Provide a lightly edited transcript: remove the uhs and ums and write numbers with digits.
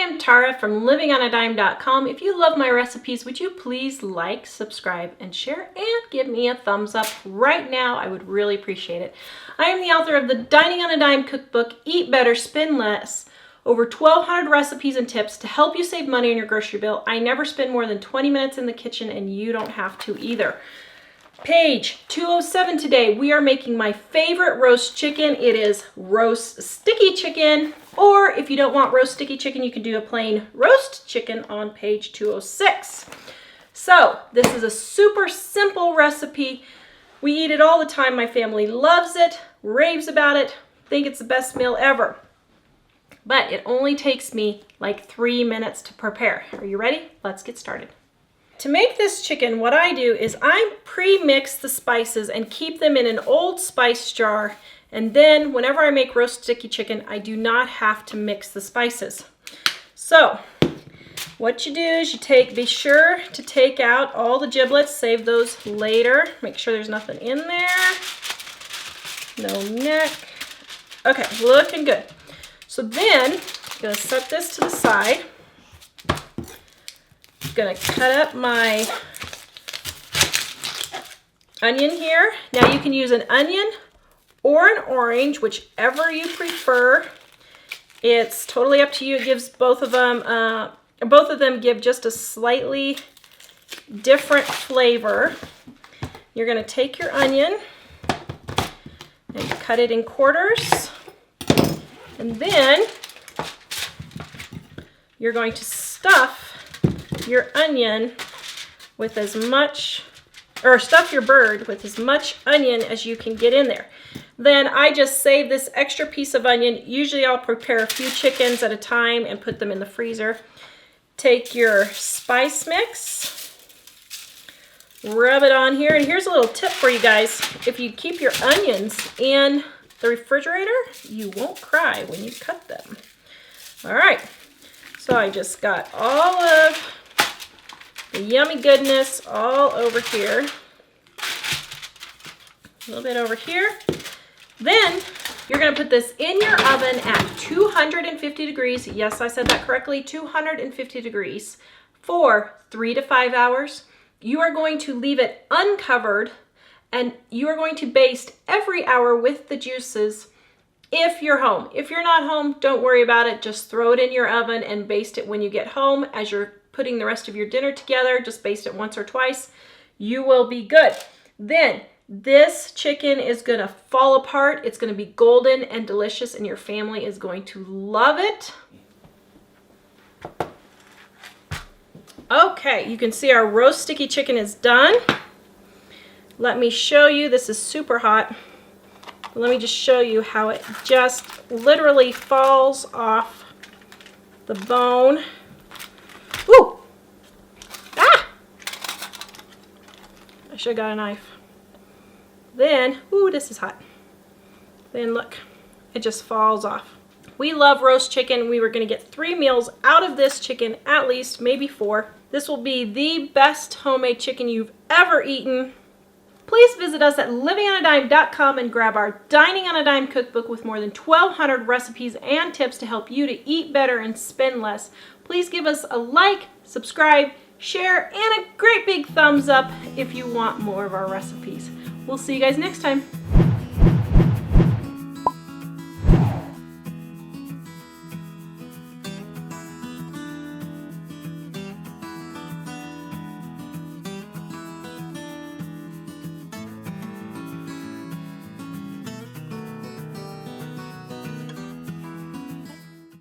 am Tara from livingonadime.com. If you love my recipes, would you please like, subscribe, and share, and give me a thumbs up right now? I would really appreciate it. I am the author of the Dining on a Dime cookbook, Eat Better, Spend Less. Over 1,200 recipes and tips to help you save money on your grocery bill. I never spend more than 20 minutes in the kitchen, and you don't have to either. Page 207 today, we are making my favorite roast chicken. It is roast sticky chicken, or if you don't want roast sticky chicken, you can do a plain roast chicken on page 206. So this is a super simple recipe. We eat it all the time. My family loves it, raves about it, think it's the best meal ever. But it only takes me like 3 minutes to prepare. Are you ready? Let's get started. To make this chicken, what I do is I pre-mix the spices and keep them in an old spice jar. And then whenever I make roast sticky chicken, I do not have to mix the spices. So what you do is be sure to take out all the giblets, save those later. Make sure there's nothing in there. No neck. Okay, looking good. So then, I'm going to set this to the side. I'm going to cut up my onion here. Now you can use an onion or an orange, whichever you prefer. It's totally up to you. It gives both of them give just a slightly different flavor. You're going to take your onion and cut it in quarters. And then you're going to stuff your onion with as much, or stuff your bird with as much onion as you can get in there. Then I just save this extra piece of onion. Usually I'll prepare a few chickens at a time and put them in the freezer. Take your spice mix, rub it on here. And here's a little tip for you guys. If you keep your onions in the refrigerator, you won't cry when you cut them. All right, so I just got all of the yummy goodness all over here. A little bit over here. Then you're gonna put this in your oven at 250 degrees. Yes, I said that correctly, 250 degrees for 3 to 5 hours. You are going to leave it uncovered, and you are going to baste every hour with the juices if you're home. If you're not home, don't worry about it. Just throw it in your oven and baste it when you get home. As you're putting the rest of your dinner together, just baste it once or twice. You will be good. Then this chicken is gonna fall apart. It's gonna be golden and delicious, and your family is going to love it. Okay, you can see our roast sticky chicken is done. Let me show you, this is super hot. Let me just show you how it just literally falls off the bone. Ooh! Ah! I should have got a knife. Then, ooh, this is hot. Then look, it just falls off. We love roast chicken. We were gonna get 3 meals out of this chicken, at least, maybe 4. This will be the best homemade chicken you've ever eaten. Please visit us at livingonadime.com and grab our Dining on a Dime cookbook with more than 1,200 recipes and tips to help you to eat better and spend less. Please give us a like, subscribe, share, and a great big thumbs up if you want more of our recipes. We'll see you guys next time.